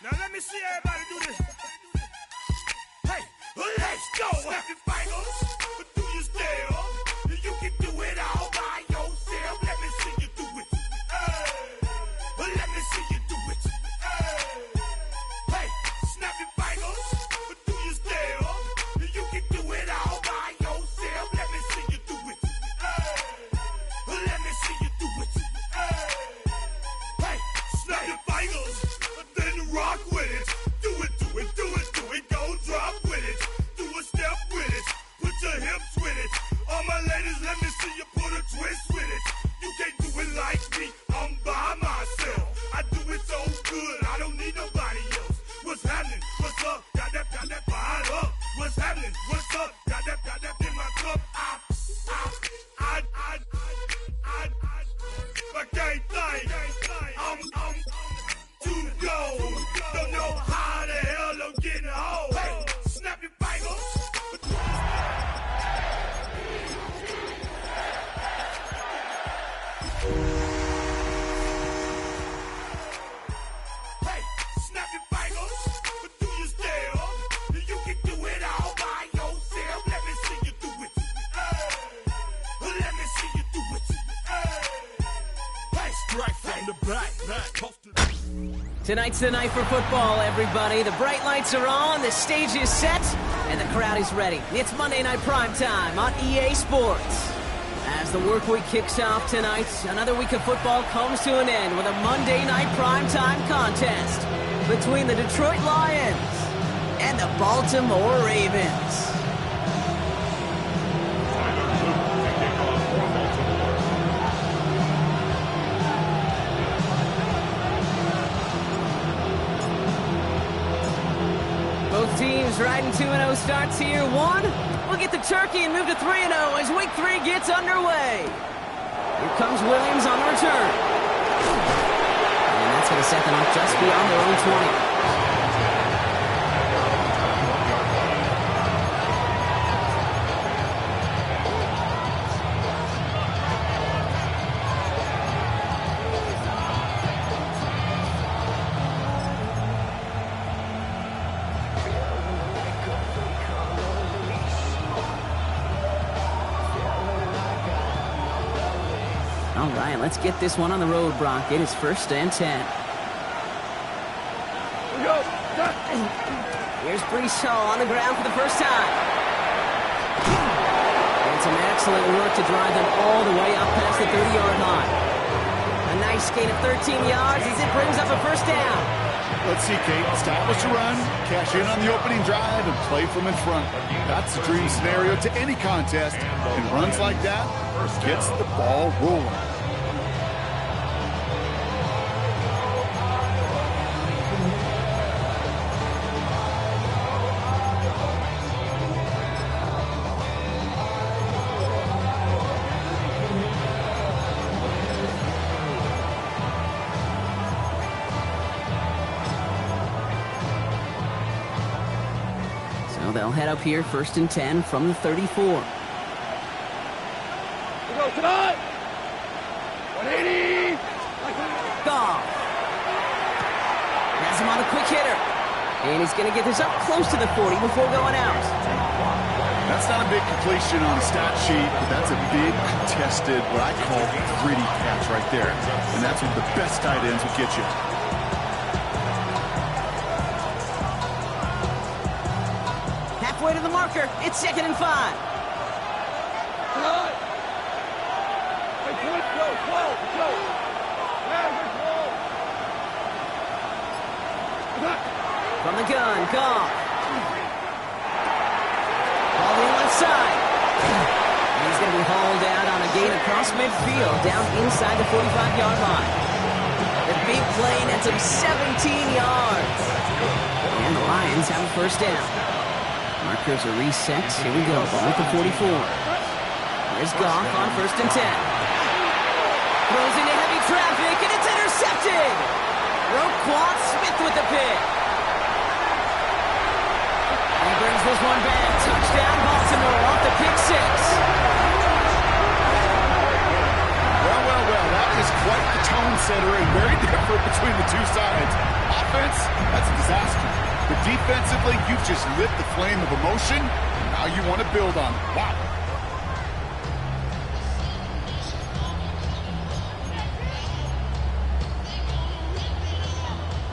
Now let me see everybody do this. Hey, let's go. Snap your fingers, but do you still? You can do it all by yourself. Let me see you do it. Hey, let me see you do it. Hey, snap your fingers, but do you still? You can do it all by yourself. Let me see you do it. Hey, let me see you do it. Hey, snap your fingers, then rock with it. Do it, do it, do it, do it. Go drop with it. Do a step with it. Put your hips with it. All my ladies, let me see you put a twist with it. You can't do it like me. I'm by myself. I do it so good. I don't need nobody else. What's happening? What's up? Got that fired up. What's happening? What's up? Got that in my cup. I can't think. I'm too go. Don't know how the hell I'm getting home. Hey, snap your fingers. Hey, snap your fingers, but do you still? You can do it all by yourself. Let me see you do it. Let me see you do it. Hey, strike from the back. Tonight's the night for football, everybody. The bright lights are on, the stage is set, and the crowd is ready. It's Monday Night Primetime on EA Sports. As the work week kicks off tonight, another week of football comes to an end with a Monday Night Primetime contest between the Detroit Lions and the Baltimore Ravens. Both teams riding 2-0 starts here. One, we'll get the turkey and move to 3-0 as week 3 gets underway. Here comes Williams on the return. And that's going to set them up just beyond their own 20. All right, let's get this one on the road, Brock. It is 1st and 10. Here's Brees Hall on the ground for the first time. And some excellent work to drive them all the way up past the 30-yard line. A nice gain of 13 yards as it brings up a first down. Let's see, Kate. Establish a run, cash in on the opening drive, and play from in front. That's the dream scenario to any contest, and runs like that gets the ball rolling. So they'll head up here 1st and 10 from the 34. Tonight, 180. Goff has him on a quick hitter. And he's going to get this up close to the 40 before going out. That's not a big completion on the stat sheet, but that's a big contested, what I call gritty catch right there. And that's what the best tight ends will get you. Halfway to the marker. It's 2nd and 5. From the gun, Goff. Ball to the left side. And he's going to be hauled out on a gain across midfield, down inside the 45-yard line. The big play nets him 17 yards. And the Lions have a first down. Markers are reset. Here we go. Ball at the 44. There's Goff on 1st and 10. Throws into heavy traffic, and it's intercepted. Roquan Smith with the pick. He brings this one back. Touchdown, Baltimore off the pick 6. Well, that is quite the tone setter and very different between the two sides. offense, that's a disaster. But defensively, you've just lit the flame of emotion, and now you want to build on it. Wow.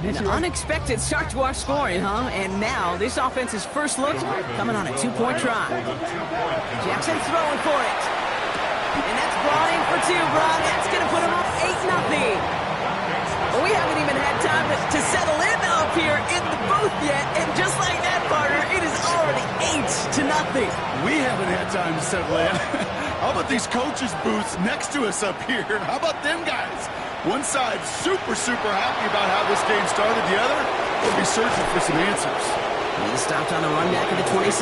An unexpected start to our scoring, huh? And now, this offense's first look coming on a 2-point try. Jackson throwing for it. And that's brought in for 2, Bron. That's going to put him up 8-0. We haven't even had time to settle in up here in the booth yet. And just like that, partner, it is already 8-0. We haven't had time to settle in. How about these coaches' booths next to us up here? How about them guys? One side super happy about how this game started. The other will be searching for some answers. He stopped on the run back of the 27.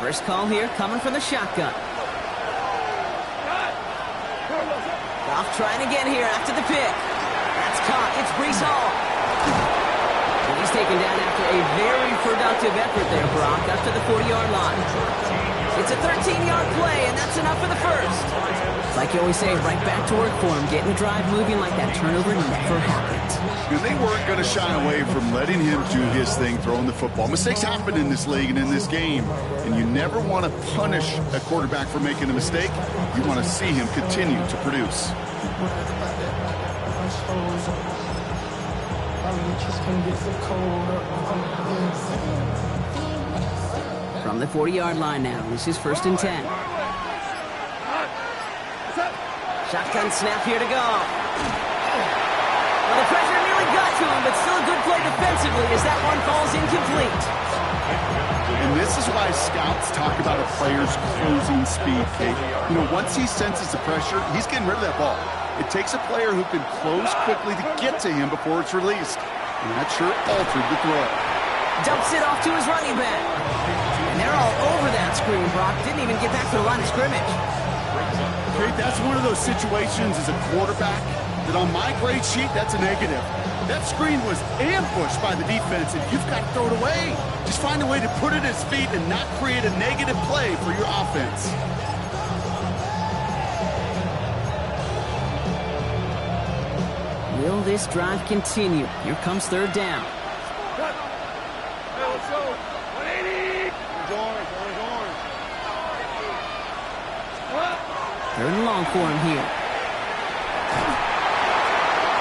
First call here coming from the shotgun. Goff trying again here after the pick. That's caught. It's Breece Hall. And he's taken down after a very productive effort there, Brock, up to the 40-yard line. It's a 13-yard play, and that's enough for the first. Like you always say, right back to work for him, getting the drive moving like that turnover never happened. And they weren't going to shy away from letting him do his thing, throwing the football. Mistakes happen in this league and in this game, and you never want to punish a quarterback for making a mistake. You want to see him continue to produce. From the 40-yard line now, this is 1st and 10. Shotgun snap here to go. Well, the pressure nearly got to him, but still a good play defensively as that one falls incomplete. And this is why scouts talk about a player's closing speed, Kate. You know, once he senses the pressure, he's getting rid of that ball. It takes a player who can close quickly to get to him before it's released. And that sure altered the throw. Dumps it off to his running back. And they're all over that screen, Brock. Didn't even get back to the line of scrimmage. Great, that's one of those situations as a quarterback that on my grade sheet, that's a negative. That screen was ambushed by the defense, and you've got to throw it away. Just find a way to put it at his feet and not create a negative play for your offense. Will this drive continue? Here comes 3rd down. Hey, let's go. 180. Third and long for him here.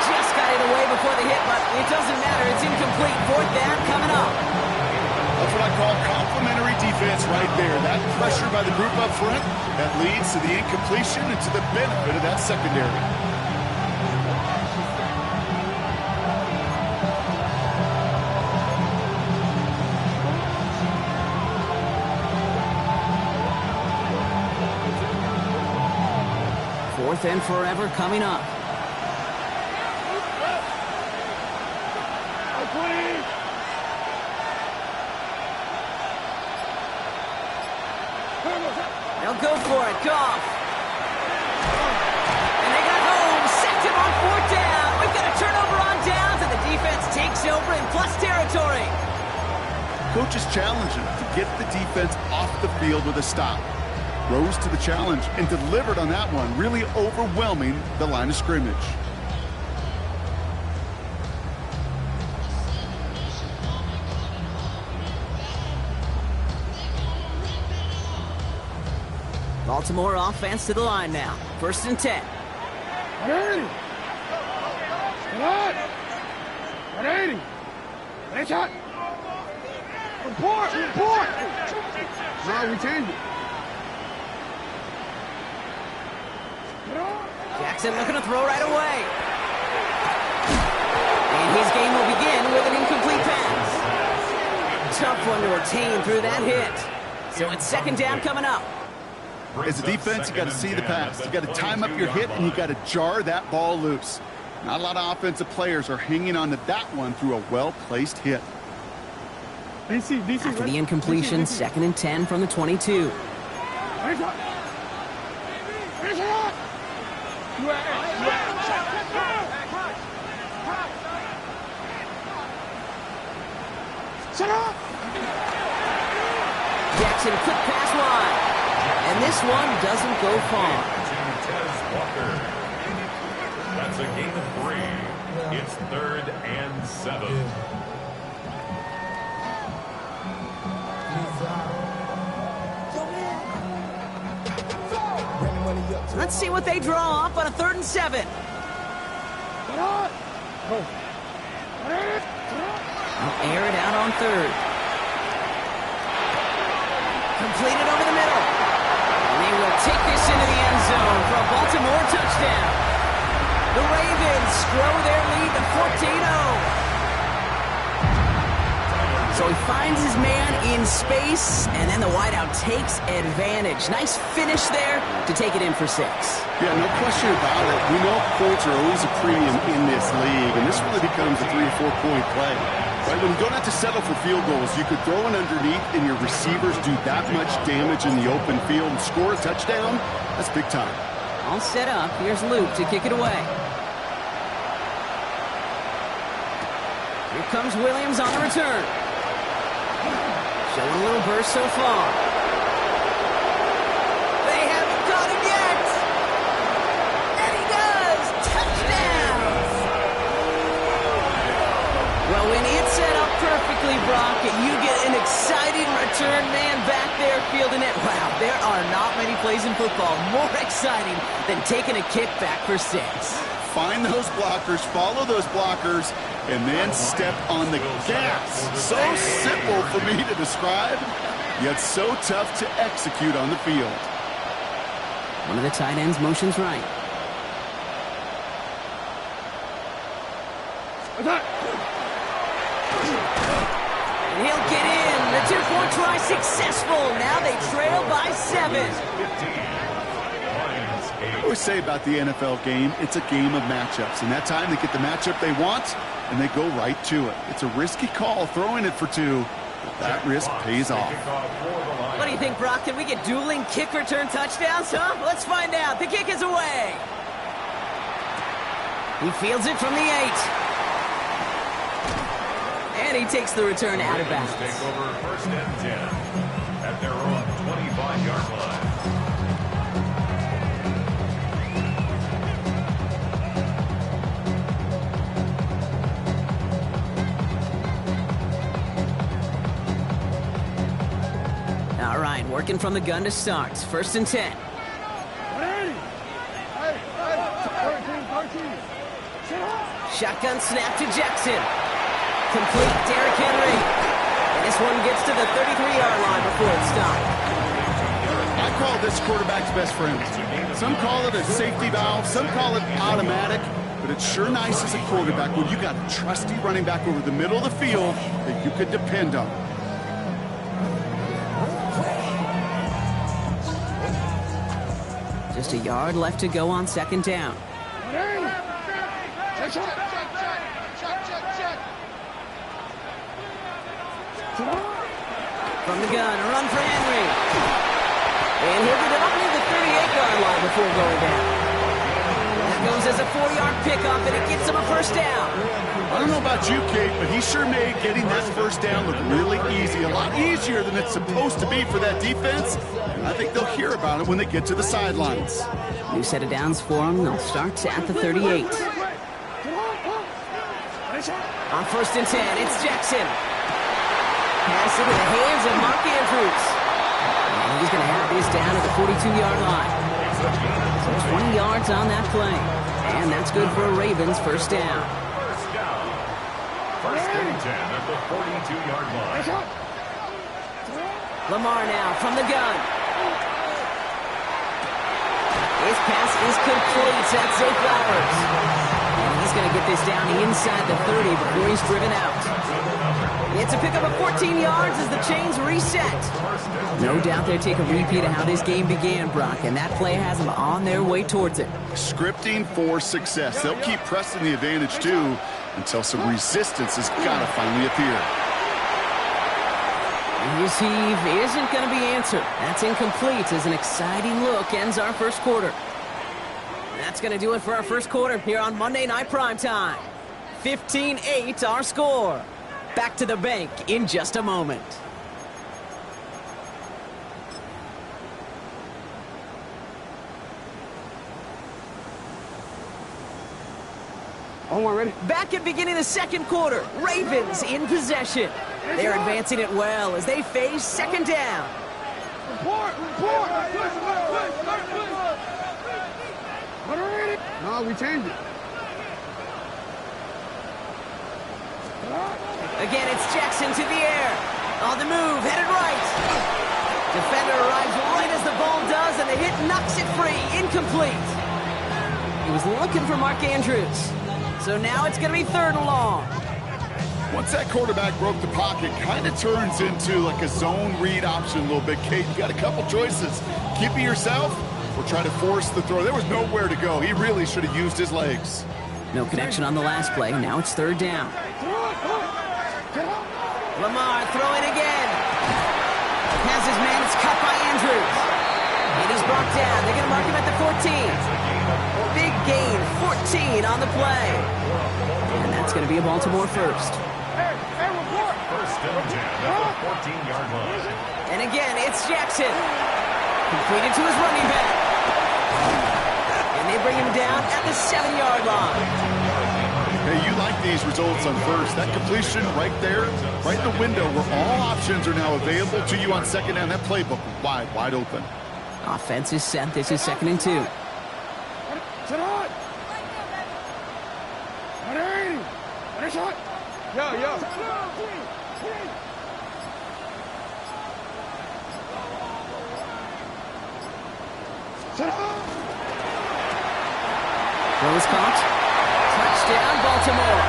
Just got it away before the hit, but it doesn't matter. It's incomplete. 4th down coming up. That's what I call complementary defense right there. That pressure by the group up front, that leads to the incompletion and to the benefit of that secondary. Fourth and forever coming up. They'll go for it. Goff. And they got home. Sacked him on 4th down. We've got a turnover on downs, and the defense takes over in plus territory. Coach is challenging to get the defense off the field with a stop. Rose to the challenge and delivered on that one, really overwhelming the line of scrimmage. Baltimore offense to the line now. 1st and 10. 180. 180. 180 shot. Report. No, we changed it. Jackson looking to throw right away. And his game will begin with an incomplete pass. Tough one to retain through that hit. So it's 2nd down coming up. As a defense, you got to see the pass. You got to time up your hit, and you got to jar that ball loose. Not a lot of offensive players are hanging on to that one through a well-placed hit. After the incompletion, 2nd and 10 from the 22. Jackson, quick pass wide. And this one doesn't go far. That's a gain of 3. It's 3rd and 7. Let's see what they draw up on a 3rd and 7. They'll air it out on 3rd. Completed over the middle. And they will take this into the end zone for a Baltimore touchdown. The Ravens grow their lead to 14-0. So he finds his man in space, and then the wideout takes advantage. Nice finish there to take it in for 6. Yeah, no question about it. We know points are always a premium in this league, and this really becomes a 3 or 4 point play. Right? When you don't have to settle for field goals, you could throw it underneath, and your receivers do that much damage in the open field and score a touchdown. That's big time. All set up. Here's Luke to kick it away. Here comes Williams on the return. Showing a little burst so far. They haven't caught him yet. And he does. Touchdown. Well, when it's set up perfectly, Brock, and you get an exciting return man back there fielding it. Wow, there are not many plays in football more exciting than taking a kick back for 6. Find those blockers, follow those blockers, and then step on the gas. So simple for me to describe, yet so tough to execute on the field. One of the tight ends motions right. And he'll get in. The 2-point try successful. Now they trail by 7. I always say about the NFL game, it's a game of matchups. And that time they get the matchup they want, and they go right to it. It's a risky call throwing it for 2, but that risk pays off. What do you think, Brock? Can we get dueling kick return touchdowns, huh? Let's find out. The kick is away. He fields it from the 8. And he takes the return out of bounds. Take over 1st and 10 at their own 25-yard line. All right, working from the gun to start. 1st and 10. Shotgun snap to Jackson. Complete, Derrick Henry. And this one gets to the 33-yard line before it's stopped. I call this quarterback's best friend. Some call it a safety valve, some call it automatic, but it's sure nice as a quarterback when you got a trusty running back over the middle of the field that you could depend on. Just a yard left to go on 2nd down. From the gun, a run for Henry. And he'll get it up near the 38-yard line before going down. That goes as a 4-yard pickup, and it gets him a 1st down. I don't know about you, Kate, but he sure made getting that 1st down look really easy. A lot easier than it's supposed to be for that defense. And I think they'll hear about it when they get to the sidelines. New set of downs for him. They'll start at the 38. On 1st and 10, it's Jackson. Pass into the hands of Mark Andrews. And he's going to have this down at the 42-yard line. So 20 yards on that play. And that's good for a Ravens 1st down. 1st and 10 at the 42-yard line. Lamar now from the gun. His pass is complete. That's Zay Flowers. And he's going to get this down inside the 30 before he's driven out. It's a pickup of 14 yards as the chains reset. No doubt they'll take a repeat of how this game began, Brock, and that play has them on their way towards it. Scripting for success. They'll keep pressing the advantage, too, until some resistance has got to finally appear. His heave isn't going to be answered. That's incomplete as an exciting look ends our 1st quarter. That's going to do it for our 1st quarter here on Monday Night Primetime. 15-8 our score. Back to the bank in just a moment. Back at beginning of the second quarter, Ravens in possession. They're advancing it well as they face second down. No, we changed it. Again, it's Jackson to the air. On the move, headed right. Defender arrives right as the ball does, and the hit knocks it free. Incomplete. He was looking for Mark Andrews. So now it's going to be third and long. Once that quarterback broke the pocket, kind of turns into like a zone read option a little bit. Kate, you got a couple choices. Keep it yourself or try to force the throw. There was nowhere to go. He really should have used his legs. No connection on the last play. Now it's third down. Lamar throwing again. Has his man. It's cut by Andrews. And he's brought down. They're going to mark him at the 14. Big gain, 14 on the play. And that's going to be a Baltimore first. First and 10 at the 14-yard line. And again, it's Jackson. Completed to his running back. And they bring him down at the 7-yard line. Hey, you like these results on first. That completion right there, right in the window where all options are now available to you on second down. That playbook wide open. Offense is set. This is 2nd and 2. Throw is caught. Touchdown, Baltimore.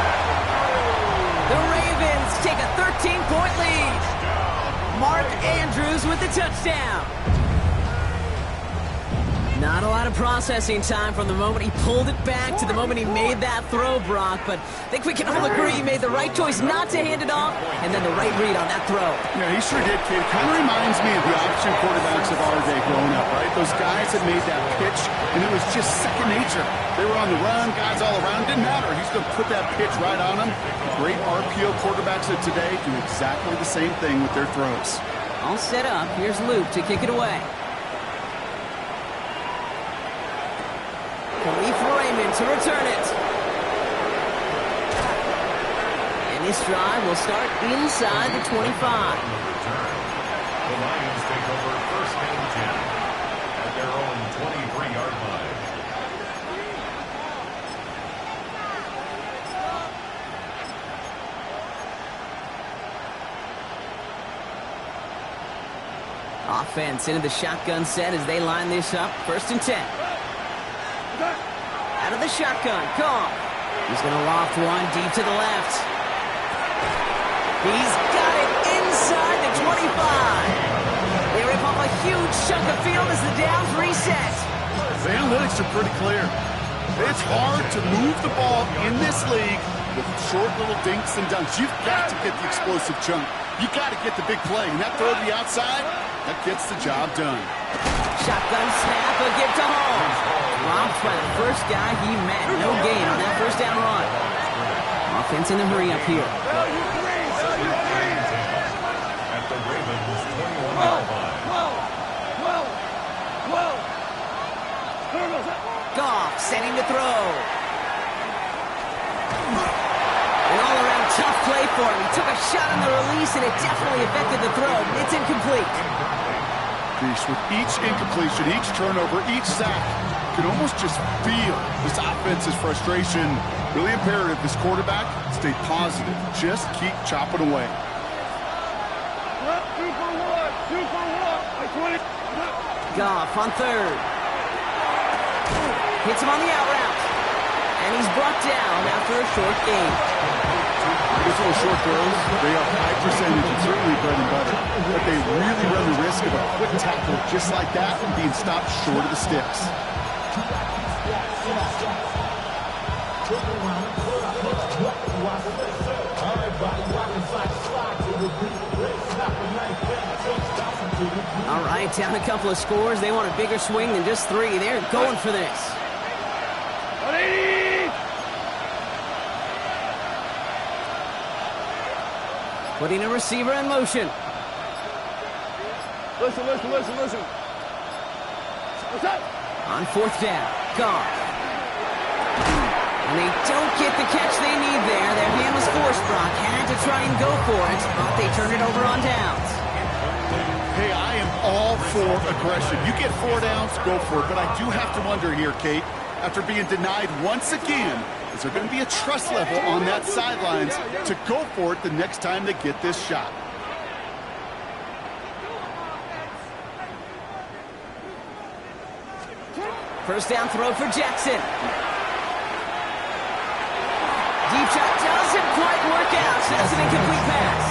The Ravens take a 13-point lead. Mark Andrews with the touchdown. Not a lot of processing time from the moment he pulled it back to the moment he made that throw, Brock. But I think we can all agree he made the right choice not to hand it off, and then the right read on that throw. Yeah, he sure did, kid. Kind of reminds me of the option quarterbacks of our day growing up, right? Those guys that made that pitch, and it was just second nature. They were on the run, guys all around. Didn't matter. He's going to put that pitch right on them. Great RPO quarterbacks of today do exactly the same thing with their throws. All set up. Here's Luke to kick it away. Khalif Raymond to return it. And this drive will start inside the 25. The Lions take over first and 10 at their own 23-yard line. Offense into the shotgun set as they line this up. First and 10. Out of the shotgun, Goff. He's going to loft one deep to the left. He's got it inside the 25. They rip off a huge chunk of field as the downs reset. The analytics are pretty clear. It's hard to move the ball in this league with short little dinks and dunks. You've got to get the explosive chunk. You've got to get the big play. And that throw to the outside, that gets the job done. Shotgun snap, a give to Hall. Dropped by the first guy he met. No gain on that first down run. Offense in the hurry up here. At the Ravens 21-yard line. Goff setting to throw. An all-around tough play for him. He took a shot on the release, and it definitely affected the throw. It's incomplete. With each incompletion, each turnover, each sack, you can almost just feel this offense's frustration. Really imperative, this quarterback, stay positive. Just keep chopping away. Goff on third. Hits him on the out route. And he's brought down after a short gain. These little short throws, they are high percentage and certainly bread and butter. But they really run the risk of a quick tackle just like that and being stopped short of the sticks. All right, down a couple of scores. They want a bigger swing than just 3. They're going for this. Putting a receiver in motion. Listen. On fourth down, Goff. And they don't get the catch they need there. Their hand was forced, Brock. Had to try and go for it, but they turned it over on downs. Hey, I am all for aggression. You get 4 downs, go for it. But I do have to wonder here, Kate, after being denied once again, is there going to be a trust level on that sidelines to go for it the next time they get this shot? First down throw for Jackson. Deep shot doesn't quite work out, so that's an incomplete pass.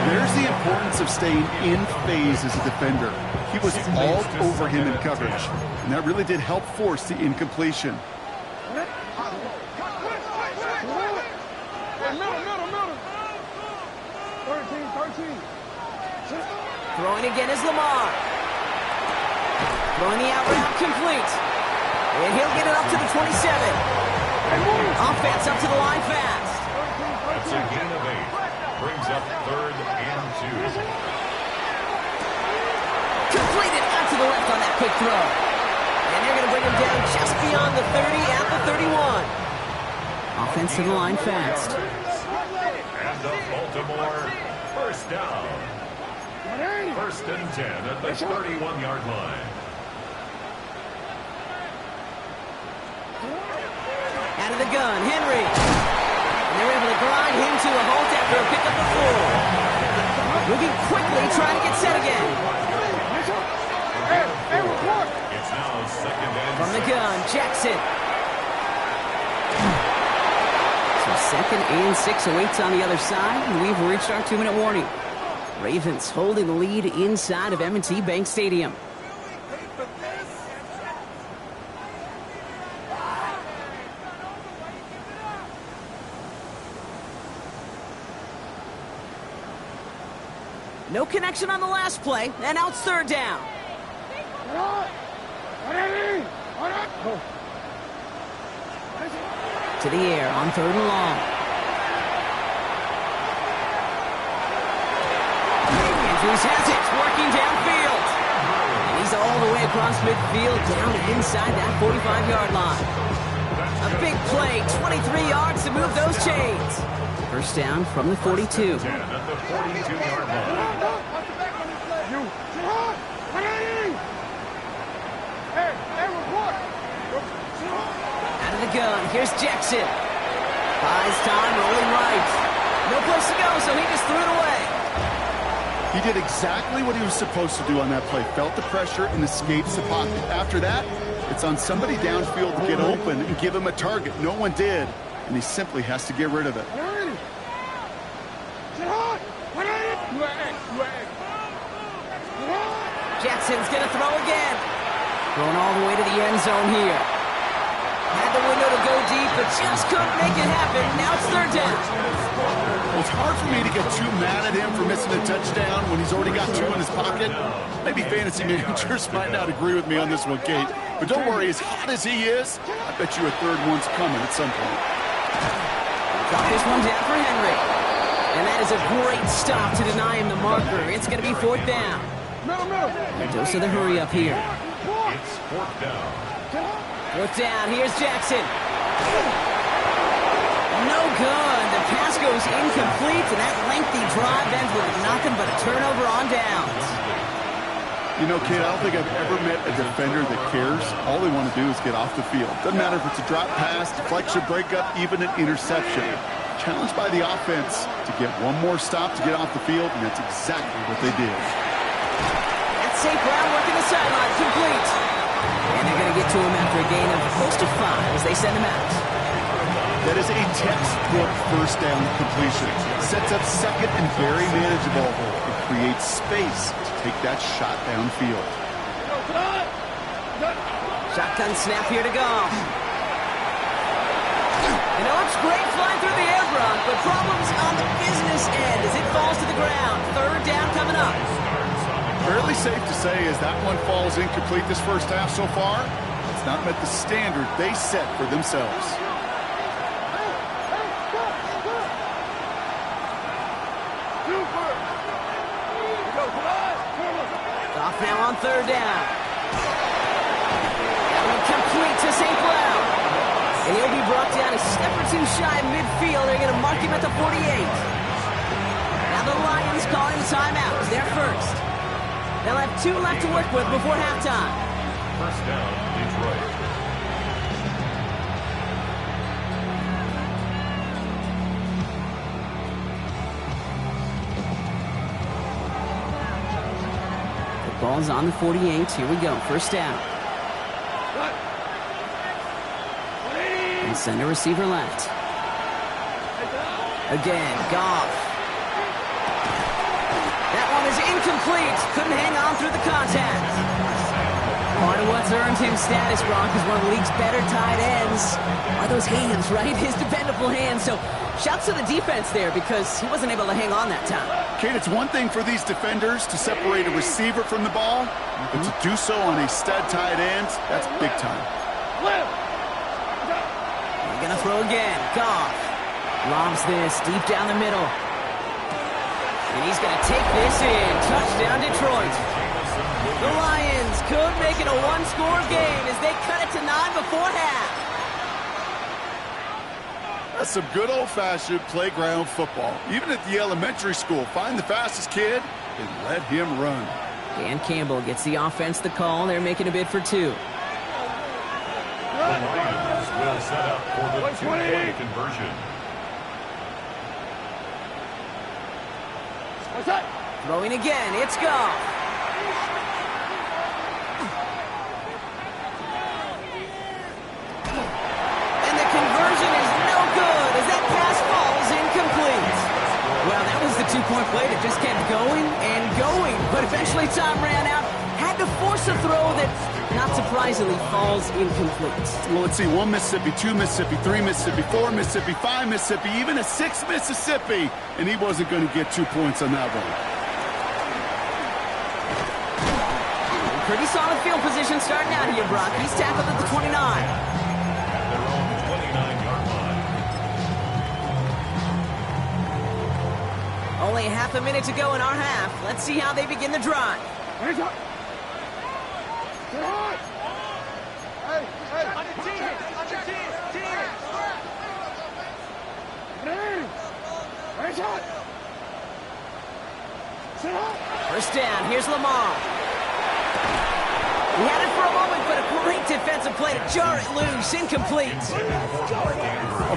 There's the importance of staying in phase as a defender. He was all over him in coverage, and that really did help force the incompletion. Throwing again is Lamar. Throwing the out route complete. And he'll get it up to the 27. Offense up to the line fast. That's a gain of 8. Brings up 3rd and 2. Completed out to the left on that quick throw. And they're going to bring him down just beyond the 30 at the 31. Offense to the line fast. And the Baltimore first down. 1st and 10 at the 31-yard line. Out of the gun, Henry. And they're able to grind him to a halt after a pickup of 4. Moving quickly, trying to get set again. It's now 2nd and From the gun, Jackson. So 2nd and 6 awaits on the other side, and we've reached our 2-minute warning. Ravens holding the lead inside of M&T Bank Stadium. No connection on the last play, and now it's 3rd down. To the air on 3rd and long. Andrews has it, working downfield. And he's all the way across midfield, down inside that 45-yard line. A big play, 23 yards to move those chains. First down from the 42. 10 at the 42-yard line. Out of the gun, here's Jackson. Buys time, rolling right. No place to go, so he just threw it away. He did exactly what he was supposed to do on that play. Felt the pressure and escapes the pocket. After that, it's on somebody downfield to get open and give him a target. No one did, and he simply has to get rid of it. Jackson's going to throw again. Going all the way to the end zone here. Had the window to go deep, but just couldn't make it happen. Now it's 3rd down. Well, it's hard for me to get too mad at him for missing a touchdown when he's already got 2 in his pocket. Maybe fantasy managers might not agree with me on this one, Kate. But don't worry, as hot as he is, I bet you a 3rd one's coming at some point. Got this one down for Henry. And that is a great stop to deny him the marker. It's going to be 4th down. Dose of the hurry up here. It's 4th down. 4th down, here's Jackson. No good. The pass goes incomplete, and that lengthy drive ends with nothing but a turnover on downs. You know, Kate, I don't think I've ever met a defender that cares. All they want to do is get off the field. Doesn't matter if it's a drop pass, deflection, breakup, even an interception. Challenged by the offense to get one more stop to get off the field, and that's exactly what they did. That's St. Brown working the sideline, complete. And they're going to get to him after a gain of close to 5 as they send him out. That is a textbook first down completion. Sets up 2nd and very manageable. It creates space to take that shot downfield. Shotgun snap here to go. And it looks great flying through the air, Brock, but problems on the business end as it falls to the ground. 3rd down coming up. Fairly safe to say as that one falls incomplete this first half so far, it's not met the standard they set for themselves. Off now on 3rd down. That one complete to St. Brown. And he'll be brought too shy of midfield. They're going to mark him at the 48. Now the Lions calling the timeout. It's their first. They'll have 2 left to work with before halftime. First down, Detroit. The ball's on the 48. Here we go. First down. And send a receiver left. Again, Goff. That one is incomplete. Couldn't hang on through the contact. Part of what's earned him status, Brock, is one of the league's better tight ends. Are those hands, right? His dependable hands. So shouts to the defense there because he wasn't able to hang on that time. Kate, it's one thing for these defenders to separate a receiver from the ball, but to do so on a stud tight end, that's big time. He's going to throw again. Goff lobs this deep down the middle. And he's going to take this in. Touchdown, Detroit. The Lions could make it a one-score game as they cut it to 9 before half. That's some good old-fashioned playground football. Even at the elementary school, find the fastest kid and let him run. Dan Campbell gets the offense the call. They're making a bid for 2. The Lions will set up for the two-point conversion. Throwing again, it's Goff. And the conversion is no good as that pass falls incomplete. Well, that was the two-point play that just kept going and going, but eventually time ran out. Had to force a throw that, not surprisingly, falls incomplete. Well, let's see, 1 Mississippi, 2 Mississippi, 3 Mississippi, 4 Mississippi, 5 Mississippi, even a 6 Mississippi, and he wasn't going to get 2 points on that one. Pretty solid field position starting out here, Brock. He's tackled at the 29. At their own 29-yard line. Only half a minute to go in our half. Let's see how they begin the drive. First down, here's Lamar. He had it for a moment, but a great defensive play to jar it loose. Incomplete.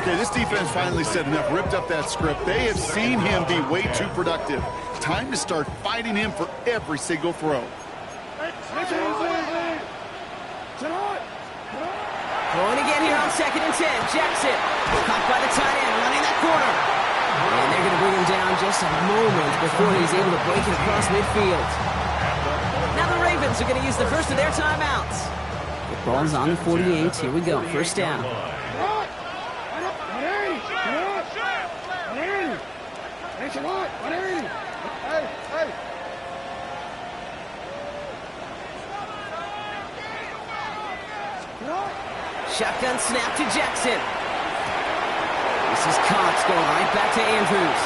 Okay, this defense finally said enough, ripped up that script. They have seen him be way too productive. Time to start fighting him for every single throw. Throwing again here on 2nd and 10. Jackson caught by the tight end, running that corner. And they're going to bring him down just a moment before he's able to break it across midfield. Now the Ravens are going to use the first of their timeouts. The ball's on the 48. Here we go. First down. Shotgun snap to Jackson. This is Cox going right back to Andrews.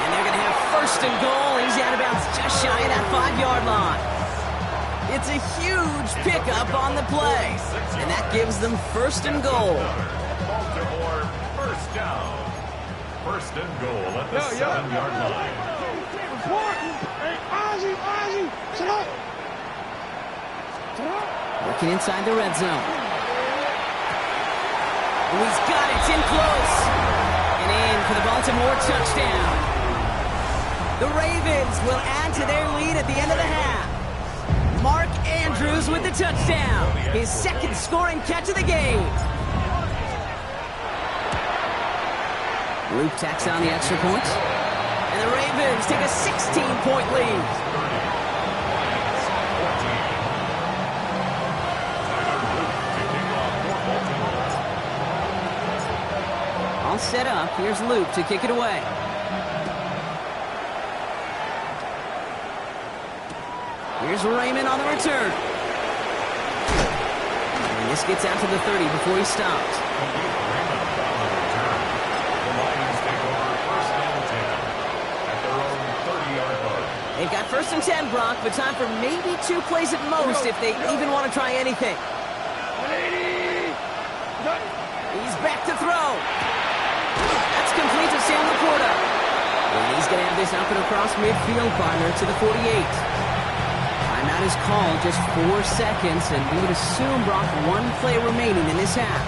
And they're going to have first and goal. He's out of bounds just shy of that 5-yard line. It's a huge pickup on the play. And that gives them first and goal. Baltimore, first down. First and goal at the 7-yard line. Working inside the red zone. Oh, he's got it. It's in close. And in for the Baltimore touchdown. The Ravens will add to their lead at the end of the half. Mark Andrews with the touchdown. His second scoring catch of the game. Luke tacks on the extra point. And the Ravens take a 16-point lead. All set up. Here's Luke to kick it away. Here's Raymond on the return. And this gets out to the 30 before he stops. They've got first and 10, Brock, but time for maybe 2 plays at most if they even want to try anything. He's back to throw. That's complete to Sam Laporta. And he's going to have this up and across midfield, partner, to the 48. Timeout is called, just 4 seconds, and we would assume, Brock, 1 play remaining in this half.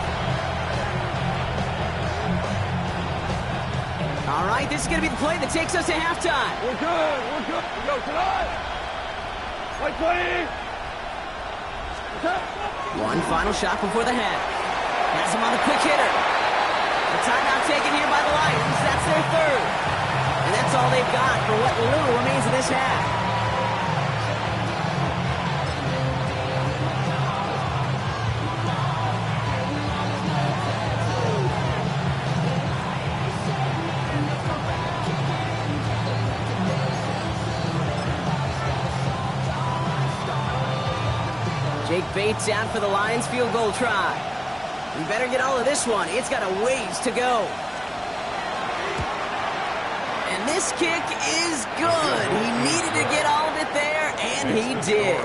All right, this is going to be the play that takes us to halftime. We're good. We go tonight. White play. One final shot before the half. Has him on the quick hitter. The timeout taken here by the Lions. That's their third. And that's all they've got for what little remains of this half. Jake Bates out for the Lions field goal try. We better get all of this one. It's got a ways to go. And this kick is good. He needed to get all of it there, and he did.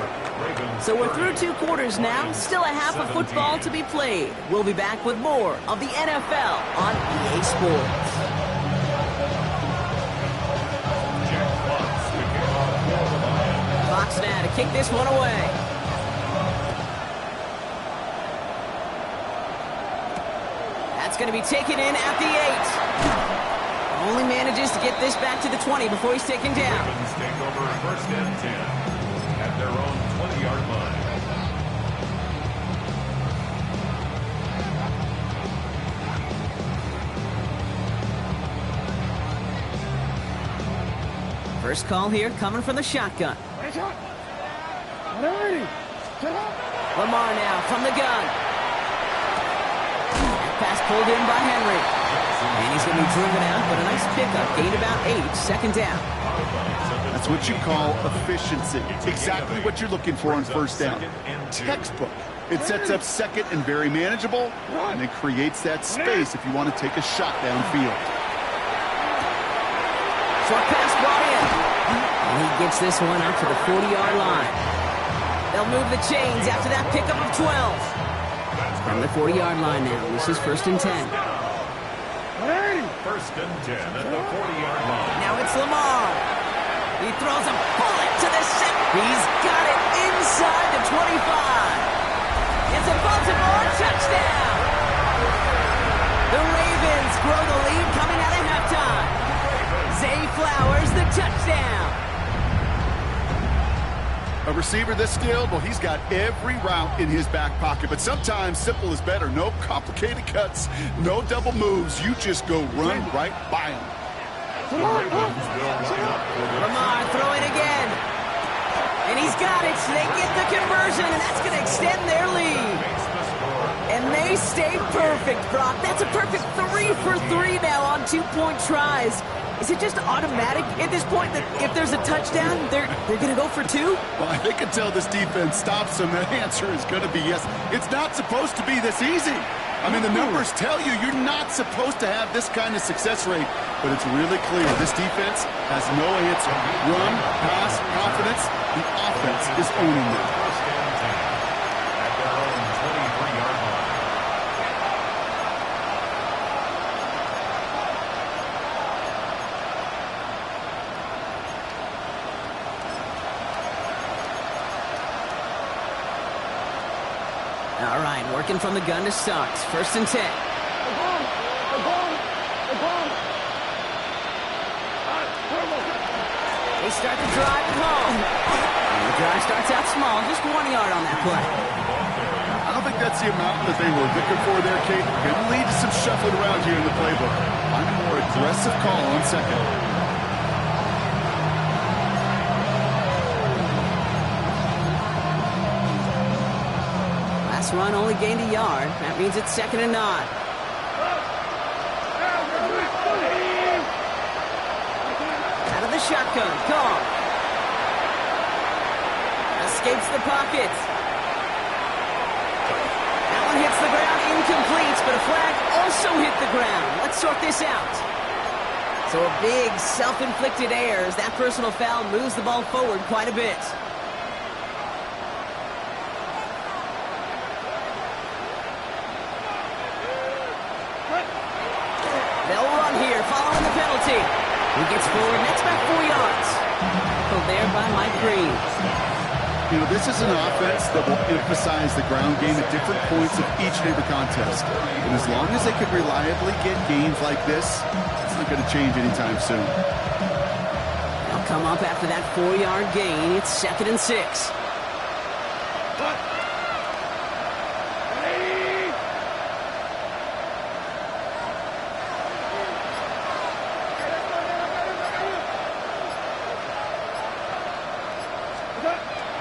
So we're through 2 quarters now. Still a half of football to be played. We'll be back with more of the NFL on EA Sports. Fox now to kick this one away. That's going to be taken in at the 8. Only manages to get this back to the 20 before he's taken down. Ravens take over 1st and 10 at their own 20-yard line. First call here coming from the shotgun. Lamar now from the gun. Pass pulled in by Henry. And he's going to be driven out, but a nice pickup. Gained about 8, second down. That's what you call efficiency. Exactly what you're looking for on first down. Textbook. It sets up second and very manageable, and it creates that space if you want to take a shot downfield. Short pass brought in. And he gets this one out to the 40-yard line. They'll move the chains after that pickup of 12. From the 40-yard line now, this is 1st and 10. 1st and 10 at the 40-yard line. Now it's Lamar. He throws a bullet to the center. He's got it inside the 25. It's a Baltimore touchdown. The Ravens grow the lead coming out of halftime. Zay Flowers, the touchdown. A receiver this skilled, well, he's got every route in his back pocket. But sometimes simple is better. No complicated cuts, no double moves. You just go run right by him. Lamar throwing again. And he's got it. They get the conversion, and that's going to extend their lead. And they stay perfect, Brock. That's a perfect 3 for 3 now on 2-point tries. Is it just automatic at this point that if there's a touchdown, they're going to go for 2? Well, they can tell this defense stops them. The answer is going to be yes. It's not supposed to be this easy. I mean, the numbers tell you you're not supposed to have this kind of success rate, but it's really clear this defense has no answer. Run, pass, confidence. The offense is owning them. 1st and 10 at their own 23-yard line. All right, working from the gun to start. 1st and 10. They start the drive at home. And the drive starts out small, just 1 yard on that play. I don't think that's the amount that they were looking for there, Kate. Could lead to some shuffling around here in the playbook. I'm a more aggressive call on second. Last run only gained a yard. That means it's 2nd and 9. Out of the shotgun. Gone. Escapes the pocket. That one hits the ground incomplete, but a flag also hit the ground. Let's sort this out. So a big self-inflicted error as that personal foul moves the ball forward quite a bit. He gets forward, next back 4 yards. Tackled there by Mike Green. You know, this is an offense that will emphasize the ground game at different points of each and every contest. And as long as they can reliably get gains like this, it's not going to change anytime soon. They'll come up after that 4-yard gain. It's 2nd and 6.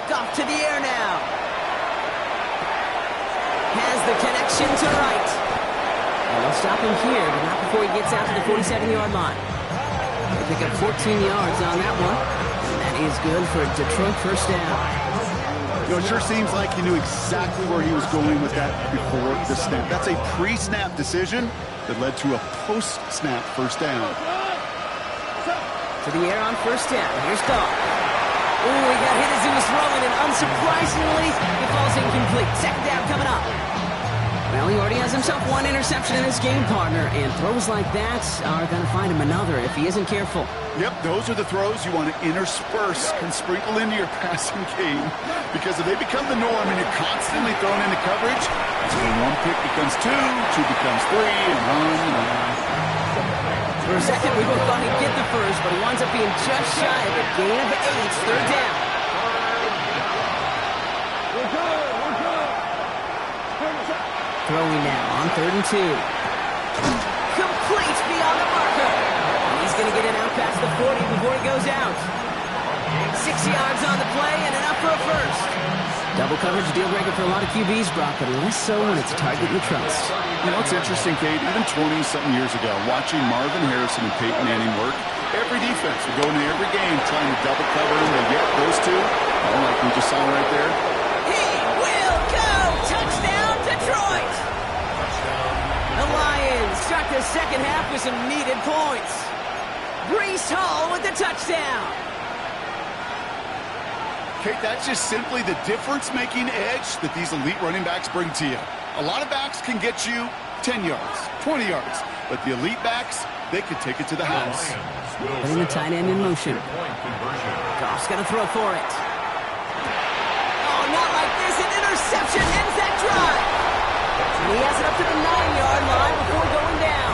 Off to the air now. Has the connection to right. And they'll stop him here, but not before he gets out to the 47-yard line. They pick up 14 yards on that one. And that is good for a Detroit first down. You know, it sure seems like he knew exactly where he was going with that before the snap. That's a pre-snap decision that led to a post-snap first down. To the air on first down. Here's Goff. Ooh, he got hit as he was throwing, and unsurprisingly, it falls incomplete. 2nd down coming up. Well, he already has himself one interception in his game, partner, and throws like that are going to find him another if he isn't careful. Yep, those are the throws you want to intersperse and sprinkle into your passing game, because if they become the norm and you're constantly thrown into coverage, that's when one pick becomes two becomes three, and on. For a second, we both thought he'd get the first, but he winds up being just shy of a gain of 8. 3rd down. Throwing now on 3rd and 2. Complete beyond the marker. And he's going to get it out past the 40 before he goes out. 6 yards on the play and enough for a first. Double coverage deal breaker for a lot of QBs, Brock, but less so when it's a target you trust. You know, it's interesting, Kate, even 20-something years ago, watching Marvin Harrison and Peyton Manning work, every defense would go into every game trying to double cover them, but yet those two, like we just saw right there. He will go! Touchdown, Detroit! The Lions start the second half with some needed points. Breece Hall with the touchdown. Kate, that's just simply the difference-making edge that these elite running backs bring to you. A lot of backs can get you 10 yards, 20 yards, but the elite backs, they could take it to the house. Putting the tight end in motion. Goff's going to throw for it. Oh, not like this. An interception ends that drive. And he has it up to the 9-yard line before going down.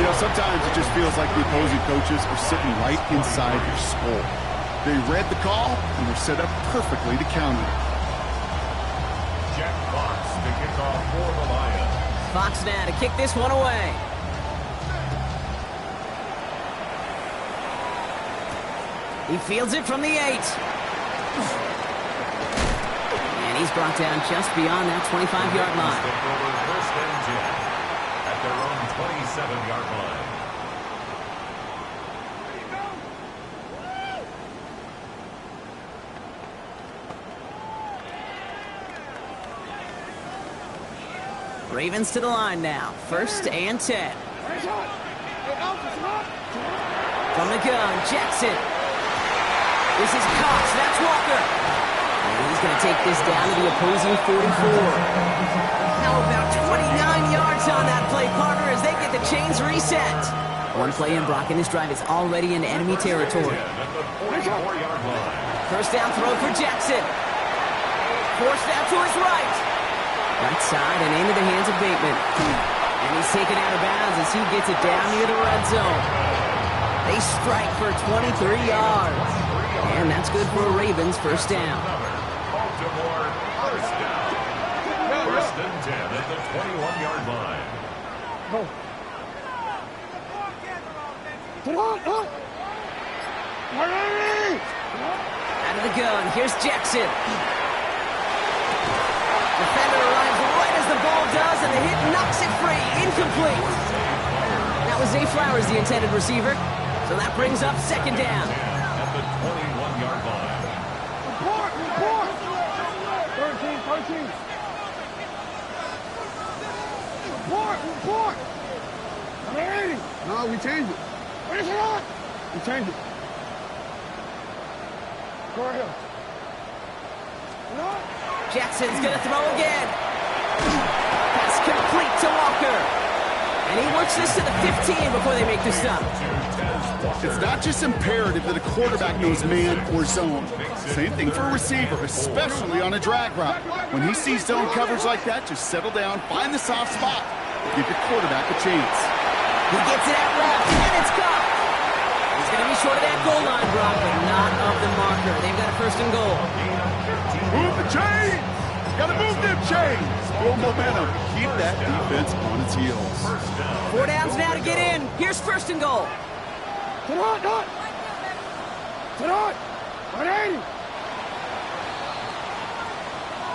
You know, sometimes it just feels like the opposing coaches are sitting right inside your skull. They read the call, and they're set up perfectly to counter it. Jack Fox to kick off for the Lions. Fox now to kick this one away. He fields it from the 8. And he's brought down just beyond that 25-yard line. First and 10 at their own 27-yard line. Ravens to the line now. 1st and 10. From the gun, Jackson. This is Cox. That's Walker. And he's going to take this down to the opposing 44. Now about 29 yards on that play, partner, as they get the chains reset. One play in, Brock, and this drive is already into enemy territory. First down throw for Jackson. Forced out to his right. Right side and into the hands of Bateman. And he's taken out of bounds as he gets it down near the red zone. They strike for 23 yards. And that's good for a Ravens first down. Baltimore first down. First and 10 at the 21-yard line. Out of the gun, here's Jackson. Defender arrives right as the ball does, and the hit knocks it free. Incomplete. That was Zay Flowers, the intended receiver. So that brings up second down. At the 21-yard line. Report! 13. Report! I'm ready. No, we changed it. Where's it on? We changed it. Go right here. Jackson's going to throw again. Pass complete to Walker. And he works this to the 15 before they make the stop. It's not just imperative that a quarterback knows man or zone. Same thing for a receiver, especially on a drag route. When he sees zone coverage like that, just settle down, find the soft spot, give your quarterback a chance. He gets it out left, and it's caught. He's going to be short of that goal line, Brock, but not of the marker. They've got a first and goal. Move the chains! Gotta move them chains! Build momentum. Keep that defense on its heels. 4 downs now to get in. Here's first and goal. Sit on! Sit on! 180!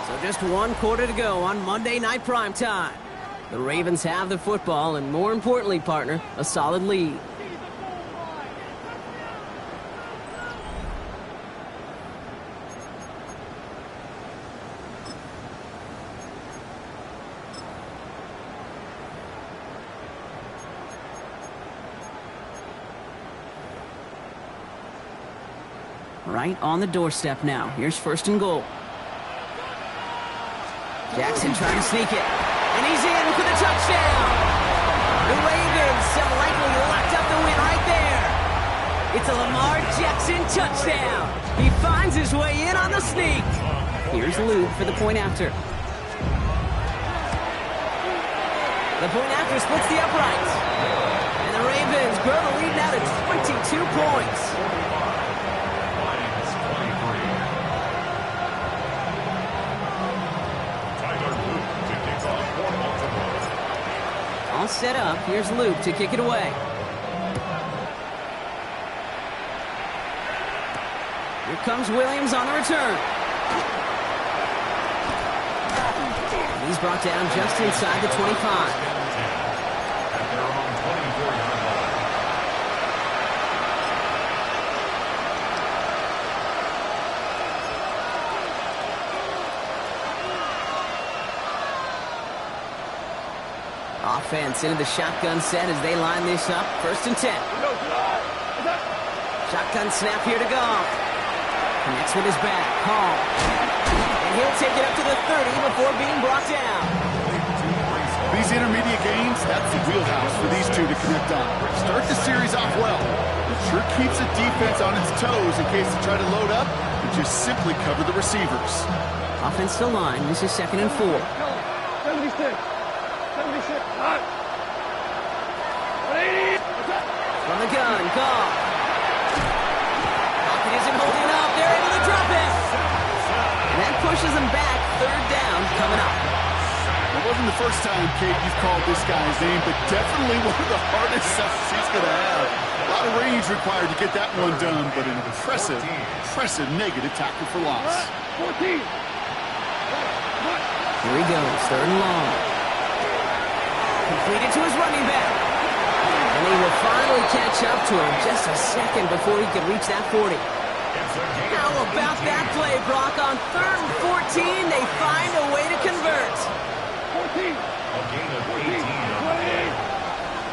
So just 1 quarter to go on Monday Night Primetime. The Ravens have the football, and more importantly, partner, a solid lead. Right on the doorstep now. Here's first and goal. Jackson trying to sneak it. And he's in for the touchdown. The Ravens have likely locked up the win right there. It's a Lamar Jackson touchdown. He finds his way in on the sneak. Here's Luke for the point after. The point after splits the uprights. And the Ravens grow the lead now to 22 points. All set up. Here's Luke to kick it away. Here comes Williams on the return. He's brought down just inside the 25. Offense into the shotgun set as they line this up. First and 10. Shotgun snap here to Goff. Connects with his back. Hall. And he'll take it up to the 30 before being brought down. These intermediate games, that's the wheelhouse for these two to connect on. Start the series off well. It sure keeps the defense on its toes in case they try to load up and just simply cover the receivers. Offense to line. This is 2nd and 4. 76. 76. Hot. 180. From the gun, Goff. Pocket isn't holding up. They're able to drop it. And that pushes them back. 3rd down coming up. It wasn't the first time, Kate, you've called this guy's name, but definitely one of the hardest sets he's going to have. A lot of range required to get that one done, but an impressive negative tackle for loss. 14. Here he goes, 3rd and long. Completed to his running back. And he will finally catch up to him just a second before he can reach that 40. How about that play, Brock? On 3rd and 14, they find a way to convert. 14. A gain of 18 on the play.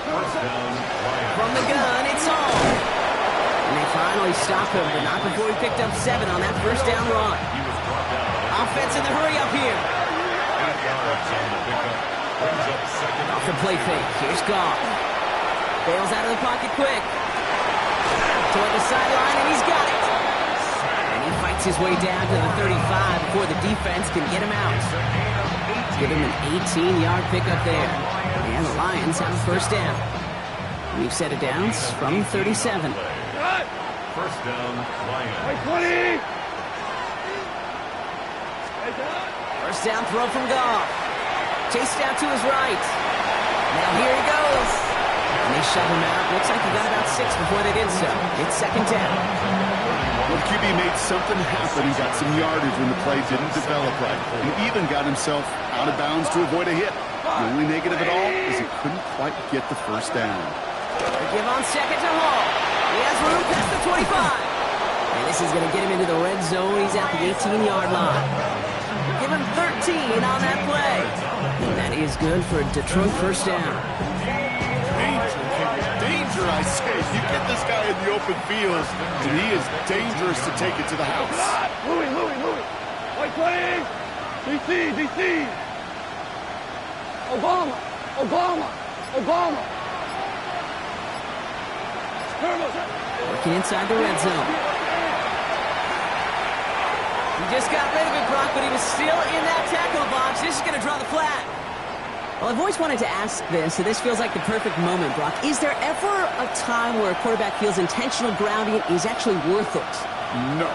First down, Lions. From the gun, it's Hall. And they finally stop him, but not before he picked up 7 on that first down run. He was brought down. Offense in the hurry up here. 8 yards on the pickup. Brings up second. Off the play fake. Here's Goff. Bails out of the pocket quick. Toward the sideline, and he's got it. And he fights his way down to the 35 before the defense can get him out. Give him an 18-yard pickup there. And the Lions have a first down. We've set it downs from 37. First down, Lions. 20. First down throw from Goff. Chased out to his right. Now here he goes. And they shove him out. Looks like he got about 6 before they did so. It's 2nd down. Well, the QB made something happen. He got some yardage when the play didn't develop right. He even got himself out of bounds to avoid a hit. The only negative at all is he couldn't quite get the first down. They give on 2nd to Hall. He has room past the 25. And this is going to get him into the red zone. He's at the 18-yard line. Give him 13 on that play. And that is good for a Detroit first down. Danger, I say. You get this guy in the open field, and he is dangerous to take it to the house. Louis. White 20. DC. Obama. Working inside the red zone. He just got rid of it, Brock, but he was still in that tackle box. This is going to draw the flag. Well, I've always wanted to ask this, so this feels like the perfect moment, Brock. Is there ever a time where a quarterback feels intentional grounding is actually worth it? No.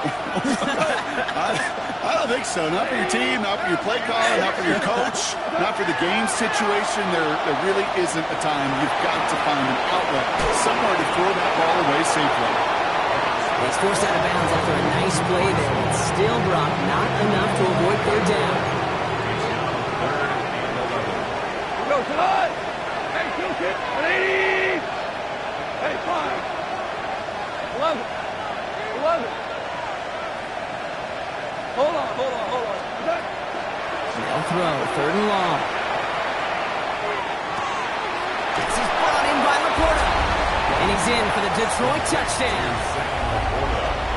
I don't think so. Not for your team, not for your play caller, not for your coach, not for the game situation. There really isn't a time. You've got to find an outlet, somewhere to throw that ball away safely. He's forced out of bounds after a nice play there, but still, Brock, not enough to avoid third down. Go, Todd! Hey, kill kick! 80! Hey, 5! 11! 11! Hold on. They'll throw, third and long. This is brought in by Laporta. And he's in for the Detroit touchdown.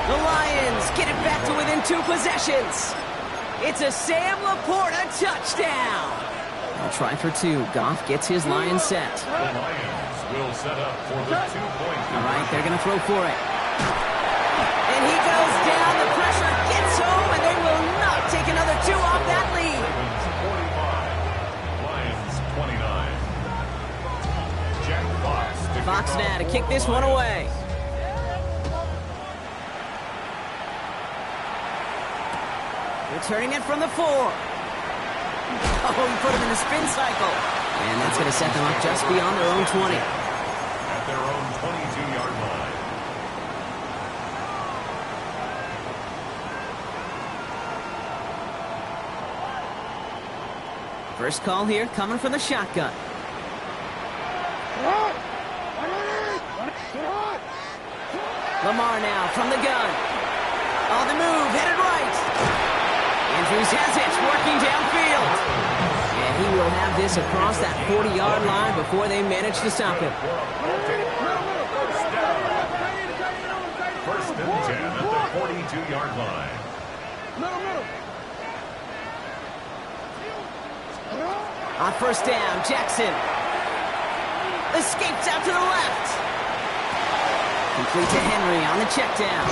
The Lions get it back to within 2 possessions. It's a Sam Laporta touchdown. They'll try for 2. Goff gets his line set. The Lions will set up for the 2-point. All right, they're going to throw for it. And he goes down. The pressure gets home, and they will not take another 2 off that lead. Lions 29. Jack Fox. Fox now to kick this one away. Returning it from the 4. Oh, he put him in the spin cycle. And that's going to set them up just beyond their own 20. At their own 22-yard line. First call here coming from the shotgun. Lamar now from the gun. On the move, headed right. Andrews has it, working downfield. And he will have this across that 40-yard line before they manage to stop him. First and 10 at the 42-yard line. On first down, Jackson escapes out to the left. Complete to Henry on the check down.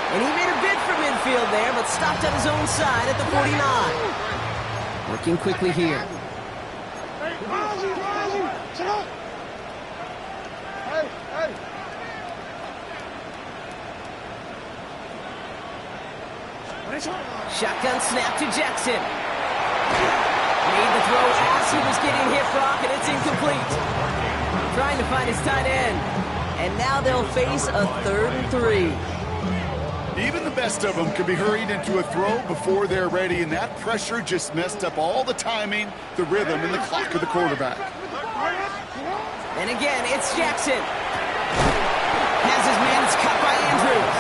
And he made a bid for midfield there, but stopped on his own side at the 49. Working quickly here. Shotgun snap to Jackson. Made the throw as he was getting hit, Brock, and it's incomplete. Trying to find his tight end. And now they'll face a 3rd and 3. Even the best of them can be hurried into a throw before they're ready, and that pressure just messed up all the timing, the rhythm, and the clock of the quarterback. And again, it's Jackson. Has his man, it's cut by Andrews.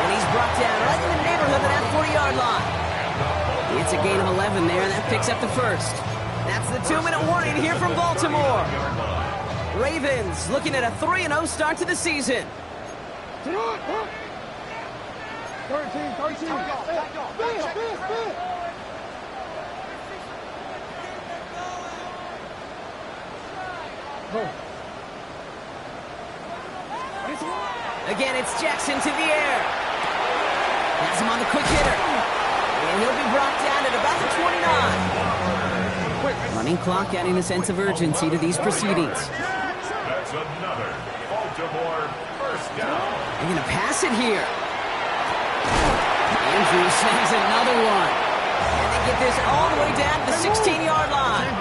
And he's brought down right in the neighborhood of that 40-yard line. It's a gain of 11 there, and that picks up the first. That's the 2-minute warning here from Baltimore. Ravens looking at a 3-0 start to the season. 13. Again, it's Jackson to the air. Has him on the quick hitter. And he'll be brought down at about the 29. Running clock adding a sense of urgency to these proceedings. That's another Baltimore first down. They're going to pass it here. Andrews snags another one. And they get this all the way down to the 16-yard line.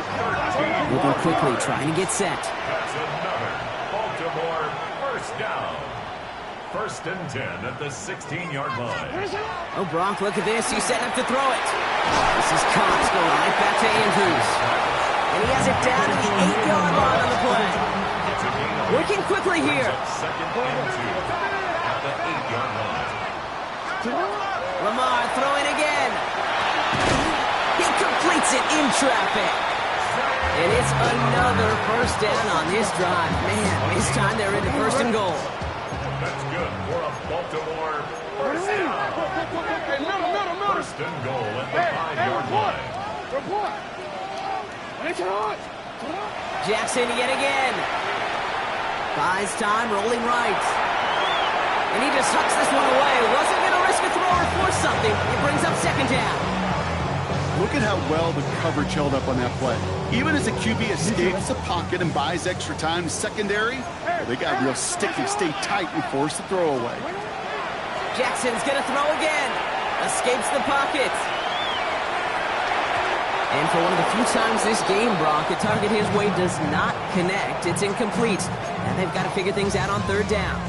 Moving quickly, trying to get set. That's another Baltimore first down. First and 10 at the 16-yard line. Oh, Brock, look at this. He's setting up to throw it. This is Cox going right back to Andrews. And he has it down to the 8-yard line on the play. Working quickly here. Second and 2 at the 8-yard line. Lamar throwing again. He completes it in traffic. And it's another first down on this drive. Man, this time they're into first and goal. That's good for a Baltimore first down. First and goal at the 5-yard line. Jackson yet again. Buys time, rolling right. And he just tucks this one away. Wasn't going to risk a throw or force something. It brings up second down. Look at how well the coverage held up on that play. Even as a QB escapes the pocket and buys extra time to secondary, well, they got real sticky, stay tight, and force the throw away. Jackson's going to throw again. Escapes the pocket. And for one of the few times this game, Brock, a target his way does not connect. It's incomplete. And they've got to figure things out on third down.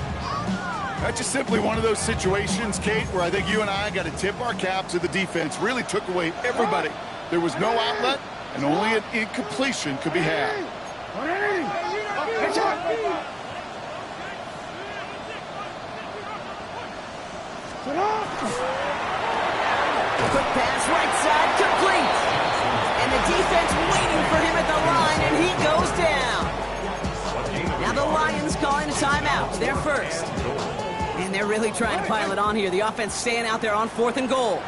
That's just simply one of those situations, Kate, where I think you and I got to tip our cap to the defense. Really took away everybody. There was no outlet, and only an incompletion could be had. Quick pass, right side, complete. And the defense waiting for him at the line, and he goes down. Now the Lions calling a timeout. They're first. And they're really trying to pile it on here. The offense staying out there on 4th and goal.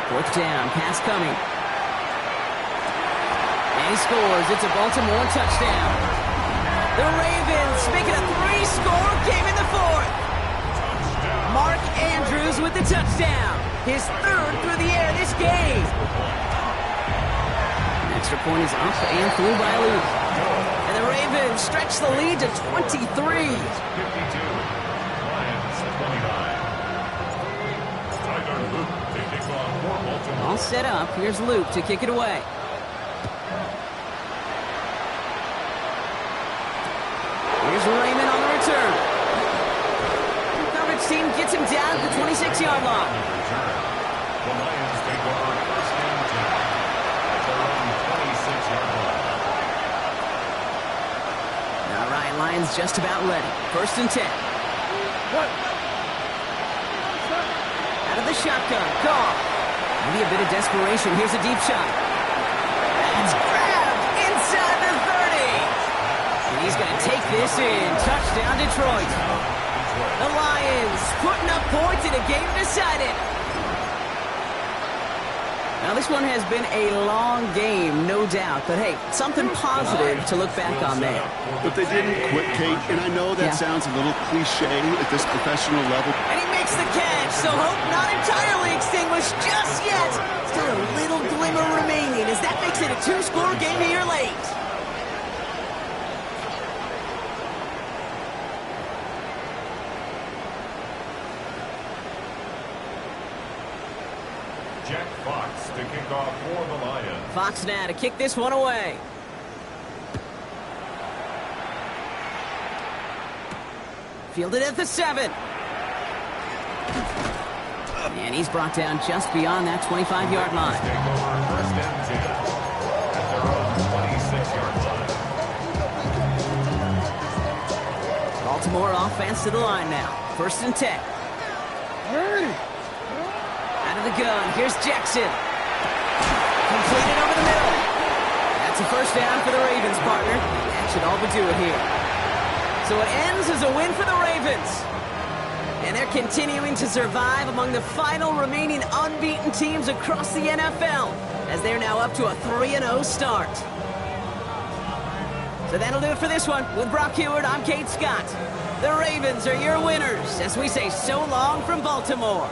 4th down, pass coming. And he scores. It's a Baltimore touchdown. The Ravens make it a 3-score game in the 4th. Mark Andrews with the touchdown. His 3rd through the air this game. Extra point is up and through by Luke. And the Ravens stretch the lead to 23. 52. Lions 29. Tiger Luke taking on for Baltimore. All set up. Here's Luke to kick it away. Here's Raymond on the return. The coverage team gets him down at the 26-yard line. The Lions take over 1st and 10 at their own 26-yard line. All right, Lions just about ready. 1st and 10. Out of the shotgun. Call. Maybe a bit of desperation. Here's a deep shot. It's grabbed inside the 30. And he's going to take this in. Touchdown, Detroit. The Lions putting up points in a game decided. Now, this one has been a long game, no doubt. But, hey, something positive to look back on there. But they didn't quit, Kate, and I know that sounds a little cliche at this professional level. And he makes the catch, so hope not entirely extinguished just yet. Still a little glimmer remaining as that makes it a 2-score game here late. Jack Fox to kick off for the Lions. Fox now to kick this one away. Fielded at the 7. And he's brought down just beyond that 25-yard line. Take over 1st and 10 at their own 26-yard line. Baltimore offense to the line now. 1st and 10. Out of the gun. Here's Jackson. Completed over the middle. That's a 1st down for the Ravens, partner. That should all but do it here. So it ends as a win for the Ravens. And they're continuing to survive among the final remaining unbeaten teams across the NFL as they're now up to a 3-0 start. So that'll do it for this one. With Brock Heward, I'm Kate Scott. The Ravens are your winners as we say so long from Baltimore.